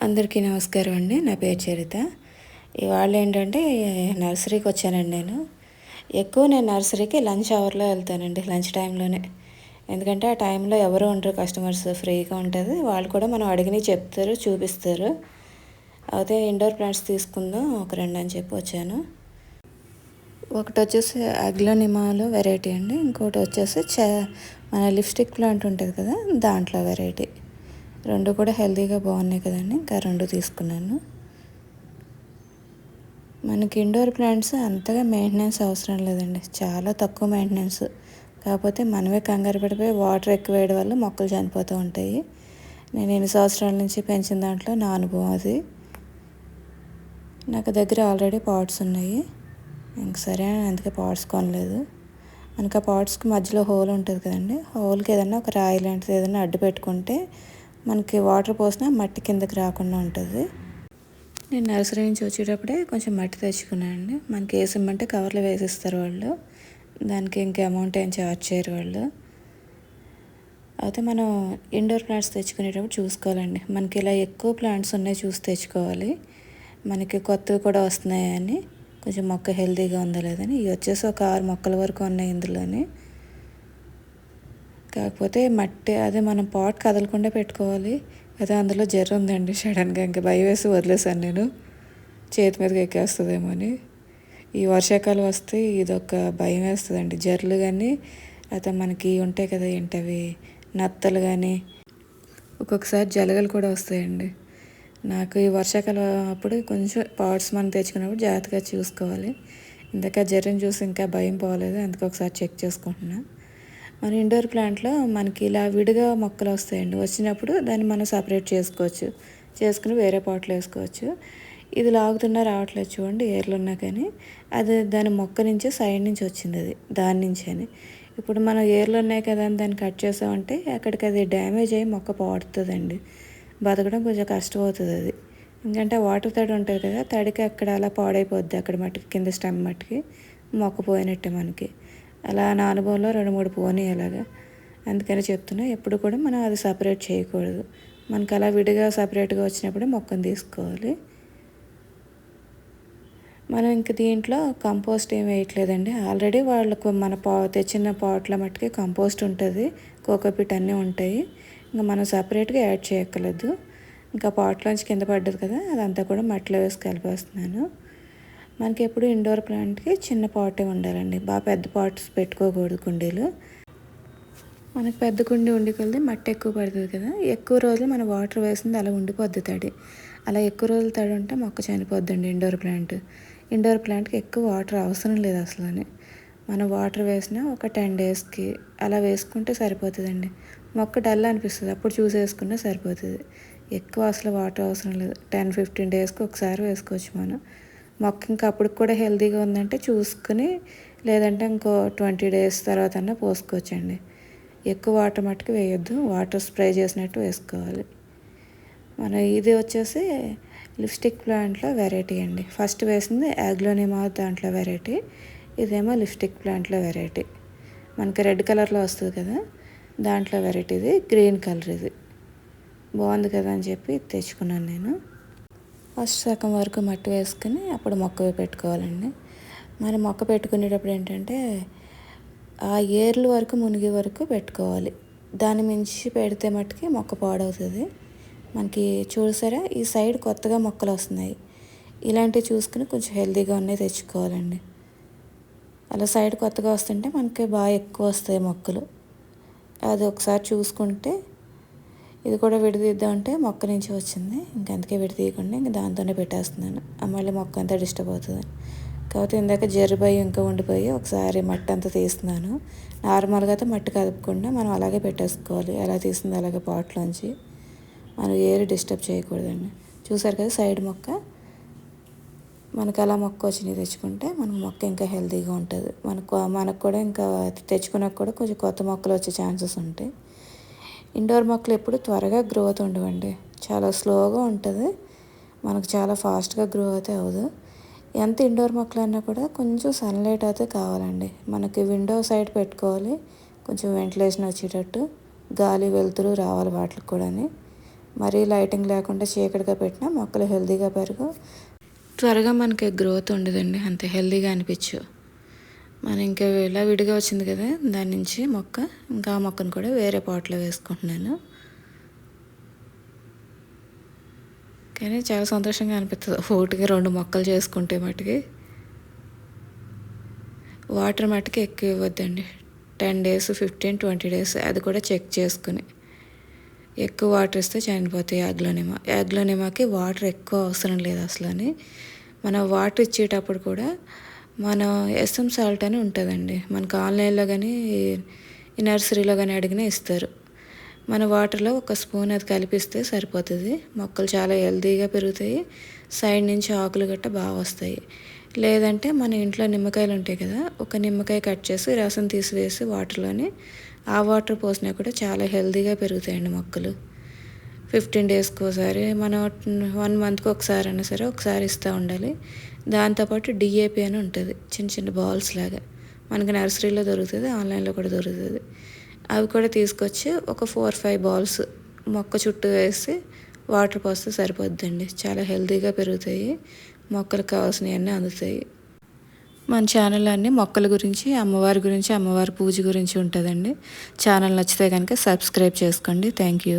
అందరికీ నమస్కారం అండి. నా పేరు చరిత. ఇవాళ ఏంటంటే నర్సరీకి వచ్చానండి నేను. ఎక్కువ నేను నర్సరీకి లంచ్ అవర్లో వెళ్తానండి, లంచ్ టైంలోనే. ఎందుకంటే ఆ టైంలో ఎవరు ఉండరు, కస్టమర్స్ ఫ్రీగా ఉంటుంది. వాళ్ళు కూడా మనం అడిగినవి చెప్తారు, చూపిస్తారు. అయితే ఇండోర్ ప్లాంట్స్ తీసుకుందాం ఒక రెండు అని చెప్పి వచ్చాను. ఒకటి వచ్చేసి అగ్లోనిమాలో వెరైటీ అండి, ఇంకోటి వచ్చేసి మన లిప్స్టిక్ ప్లాంట్ ఉంటుంది కదా, దాంట్లో వెరైటీ. రెండు కూడా హెల్తీగా బాగున్నాయి కదండి, ఇంకా రెండు తీసుకున్నాను. మనకి ఇండోర్ ప్లాంట్స్ అంతగా మెయింటెనెన్స్ అవసరం లేదండి, చాలా తక్కువ మెయింటెనెన్స్. కాకపోతే మనమే కంగారు పడిపోయి వాటర్ ఎక్కువ వేయడం వల్ల మొక్కలు చనిపోతూ ఉంటాయి. నేను ఎన్ని సంవత్సరాల నుంచి పెంచిన దాంట్లో నా అనుభవం అది. నాకు దగ్గర ఆల్రెడీ పాట్స్ ఉన్నాయి, ఇంక సరే అందుకే పాట్స్ కొనలేదు. మనకు ఆ పాట్స్కి మధ్యలో హోల్ ఉంటుంది కదండి, హోల్కి ఏదైనా ఒక రాయి లాంటిది ఏదైనా అడ్డు పెట్టుకుంటే మనకి వాటర్ పోసినా మట్టి కిందకి రాకుండా ఉంటుంది. నేను నర్సరీ నుంచి వచ్చేటప్పుడే కొంచెం మట్టి తెచ్చుకున్నానండి. మనకి వేసిమ్మంటే కవర్లో వేసిస్తారు వాళ్ళు, దానికి ఇంకా అమౌంట్ ఏం ఛార్జ్ చేయరు వాళ్ళు. అయితే మనం ఇండోర్ ప్లాంట్స్ తెచ్చుకునేటప్పుడు చూసుకోవాలండి, మనకి ఇలా ఎక్కువ ప్లాంట్స్ ఉన్నాయి చూసి తెచ్చుకోవాలి. మనకి కొత్తవి కూడా వస్తున్నాయని, కొంచెం మొక్క హెల్తీగా ఉందా లేదని. ఇవి వచ్చేసి ఒక 6 మొక్కల వరకు ఉన్నాయి ఇందులోని. కాకపోతే మట్టి అదే మనం పాట్ కదలకుండా పెట్టుకోవాలి. అదే అందులో జర్ర ఉందండి, సడన్గా ఇంకా భయం వేసి వదిలేసాను నేను, చేతి మీదకి ఎక్కేస్తుందేమో అని. ఈ వర్షాకాలం వస్తే ఇదొక భయం వేస్తుందండి, జర్రలు కానీ అయితే మనకి ఉంటాయి కదా, ఏంటవి నత్తలు కానీ, ఒక్కొక్కసారి జలగలు కూడా వస్తాయండి. నాకు ఈ వర్షాకాలం అప్పుడు కొంచెం పాట్స్ మనం తెచ్చుకున్నప్పుడు జాగ్రత్తగా చూసుకోవాలి. ఇందాక జర్రని చూసి ఇంకా భయం పోలేదు, అందుకే ఒకసారి చెక్ చేసుకుంటున్నా. మన ఇండోర్ ప్లాంట్లో మనకి ఇలా విడిగా మొక్కలు వస్తాయండి, వచ్చినప్పుడు దాన్ని మనం సపరేట్ చేసుకోవచ్చు, చేసుకుని వేరే పాట్లో వేసుకోవచ్చు. ఇది లాగుతున్నా రావట్లేదు చూడండి, ఏర్లు ఉన్నా కానీ అది దాని మొక్క నుంచి సైడ్ నుంచి వచ్చింది, అది దాని నుంచి అని. ఇప్పుడు మనం ఏర్లు ఉన్నాయి కదా అని దాన్ని కట్ చేసామంటే అక్కడికి అది డ్యామేజ్ అయ్యి మొక్క పాడుతుందండి, బతకడం కొంచెం కష్టం అవుతుంది అది. ఎందుకంటే వాటర్ తడి ఉంటుంది కదా, తడికి అక్కడ అలా పాడైపోద్ది, అక్కడ మట్టికి కింద స్టెమ్ మట్టికి మొక్క పోయినట్టే మనకి. అలా నా అనుభవంలో 2-3 పోనీ అలాగా. అందుకని చెప్తున్నా, ఎప్పుడు కూడా మనం అది సపరేట్ చేయకూడదు. మనకు అలా విడిగా సపరేట్గా వచ్చినప్పుడే మొక్కను తీసుకోవాలి. మనం ఇంక దీంట్లో కంపోస్ట్ ఏం వేయట్లేదండి, ఆల్రెడీ వాళ్ళకు మన తెచ్చిన పాట్ల మట్టుకి కంపోస్ట్ ఉంటుంది, కోకోపీట్ అన్నీ ఉంటాయి. ఇంకా మనం సపరేట్గా యాడ్ చేయక్కర్లేదు. ఇంకా పాట్లోంచి కింద పడ్డది కదా, అదంతా కూడా మట్టిలో వేసి కలిపేస్తున్నాను. మనకి ఎప్పుడు ఇండోర్ ప్లాంట్కి చిన్న పాటే ఉండాలండి, బాగా పెద్ద పాట్స్ పెట్టుకోకూడదు కుండీలు. మనకు పెద్ద కుండీ ఉండి కొలిది మట్టి ఎక్కువ పడుతుంది కదా, ఎక్కువ రోజులు మనం వాటర్ వేసింది అలా ఉండిపోద్ది తడి. అలా ఎక్కువ రోజులు తడి ఉంటే మొక్క చనిపోద్దండి ఇండోర్ ప్లాంట్. ఇండోర్ ప్లాంట్కి ఎక్కువ వాటర్ అవసరం లేదు అసలు. మనం వాటర్ వేసినా ఒక 10 డేస్కి అలా వేసుకుంటే సరిపోతుందండి. మొక్క డల్ అనిపిస్తుంది అప్పుడు చూసి వేసుకున్నా సరిపోతుంది. ఎక్కువ అసలు వాటర్ అవసరం లేదు, 10-15 డేస్కి ఒకసారి వేసుకోవచ్చు మనం. మొక్క ఇంకా అప్పటికి కూడా హెల్తీగా ఉందంటే చూసుకుని, లేదంటే ఇంకో 20 డేస్ తర్వాత అన్నా పోసుకోవచ్చండి. ఎక్కువ వాటర్ మట్టుకు వేయొద్దు, వాటర్ స్ప్రే చేసినట్టు వేసుకోవాలి. మన ఇది వచ్చేసి లిప్స్టిక్ ప్లాంట్లో వెరైటీ అండి. ఫస్ట్ వేసింది అగ్లోనిమా దాంట్లో వెరైటీ, ఇదేమో లిప్స్టిక్ ప్లాంట్లో వెరైటీ. మనకి రెడ్ కలర్లో వస్తుంది కదా, దాంట్లో వెరైటీ ఇది, గ్రీన్ కలర్ ఇది. బాగుంది కదా అని చెప్పి తెచ్చుకున్నాను నేను. ఫస్ట్ సగం వరకు మట్టి వేసుకుని అప్పుడు మొక్క పెట్టుకోవాలండి. మరి మొక్క పెట్టుకునేటప్పుడు ఏంటంటే ఆ ఏర్లు వరకు మునిగే వరకు పెట్టుకోవాలి, దాన్ని మించి పెడితే మట్టుకి మొక్క పాడవుతుంది. మనకి చూసారా ఈ సైడ్ కొత్తగా మొక్కలు వస్తున్నాయి, ఇలాంటివి చూసుకుని కొంచెం హెల్తీగా ఉన్నాయి తెచ్చుకోవాలండి. అలా సైడ్ కొత్తగా వస్తుంటే మనకి బాగా ఎక్కువ వస్తాయి మొక్కలు. అది ఒకసారి చూసుకుంటే, ఇది కూడా విడదీద్దామంటే మొక్క నుంచి వచ్చింది, ఇంకందుకే విడదీయకుండా ఇంక దాంతోనే పెట్టేస్తున్నాను, మళ్ళీ మొక్క అంతా డిస్టర్బ్ అవుతుంది. కాకపోతే ఇందాక జర్రిపోయి ఇంకా ఉండిపోయి ఒకసారి మట్టి అంతా తీస్తున్నాను. నార్మల్గా అయితే మట్టి కదపకుండా మనం అలాగే పెట్టేసుకోవాలి, ఎలా తీసింది అలాగే పాట్లోంచి. మనం ఏరి డిస్టర్బ్ చేయకూడదండి. చూసారు కదా సైడ్ మొక్క, మనకు అలా మొక్క వచ్చినవి తెచ్చుకుంటే మనకు మొక్క ఇంకా హెల్తీగా ఉంటుంది. మనకు కూడా ఇంకా తెచ్చుకున్నాక కూడా కొంచెం కొత్త మొక్కలు వచ్చే ఛాన్సెస్ ఉంటాయి. ఇండోర్ మొక్కలు ఎప్పుడు త్వరగా గ్రోత్ ఉండవండి, చాలా స్లోగా ఉంటుంది, మనకు చాలా ఫాస్ట్గా గ్రో అయితే అవ్వదు. ఎంత ఇండోర్ మొక్కలన్నా కూడా కొంచెం సన్లైట్ అయితే కావాలండి. మనకి విండో సైడ్ పెట్టుకోవాలి, కొంచెం వెంటిలేషన్ వచ్చేటట్టు, గాలి వెలుతురు రావాలి వాటికి కూడా. మరీ లైటింగ్ లేకుండా చీకటిగా పెట్టినా మొక్కలు హెల్తీగా పెరుగు, త్వరగా మనకి గ్రోత్ ఉండదండి, అంత హెల్తీగా అనిపించు. మనం ఇంకా ఇలా విడిగా వచ్చింది కదా దాని నుంచి మొక్క, ఇంకా ఆ మొక్కను కూడా వేరే పాట్లో వేసుకుంటున్నాను. కానీ చాలా సంతోషంగా అనిపిస్తుంది ఒకటికి 2 మొక్కలు చేసుకుంటే మటుకి. వాటర్ మట్టుకు ఎక్కువ ఇవ్వద్దండి, 10 days 15-20 days అది కూడా చెక్ చేసుకుని. ఎక్కువ వాటర్ ఇస్తే చనిపోతాయి యాగ్లోనిమా. యాగ్లోనిమాకి వాటర్ ఎక్కువ అవసరం లేదు అసలు అని. మనం వాటర్ ఇచ్చేటప్పుడు కూడా మనం ఎస్ఎం సాల్ట్ అని ఉంటుందండి, మనకు ఆన్లైన్లో కానీ ఈ నర్సరీలో కానీ అడిగినా ఇస్తారు. మన వాటర్లో 1 స్పూన్ అది కలిపిస్తే సరిపోతుంది. మొక్కలు చాలా హెల్తీగా పెరుగుతాయి, సైడ్ నుంచి ఆకులు గట్ట బాగా వస్తాయి. లేదంటే మన ఇంట్లో నిమ్మకాయలు ఉంటాయి కదా, ఒక నిమ్మకాయ కట్ చేసి రసం తీసివేసి వాటర్లోని ఆ వాటర్ పోసినా కూడా చాలా హెల్తీగా పెరుగుతాయండి మొక్కలు. 15 daysకి ఒకసారి, మనం 1 monthకి ఒకసారి అయినా సరే ఒకసారి ఇస్తూ ఉండాలి. దాంతోపాటు డిఏపి అని ఉంటుంది, చిన్న చిన్న బాల్స్ లాగా మనకి నర్సరీలో దొరుకుతుంది, ఆన్లైన్లో కూడా దొరుకుతుంది. అవి కూడా తీసుకొచ్చి ఒక 4-5 balls మొక్క చుట్టూ వేసి వాటర్ పోస్తే సరిపోద్దండి. చాలా హెల్తీగా పెరుగుతాయి, మొక్కలకు కావాల్సినవన్నీ అందుతాయి. మన ఛానల్ అన్నీ మొక్కల గురించి, అమ్మవారి గురించి, అమ్మవారి పూజ గురించి ఉంటుందండి. ఛానల్ నచ్చితే కనుక సబ్స్క్రైబ్ చేసుకోండి. Thank you.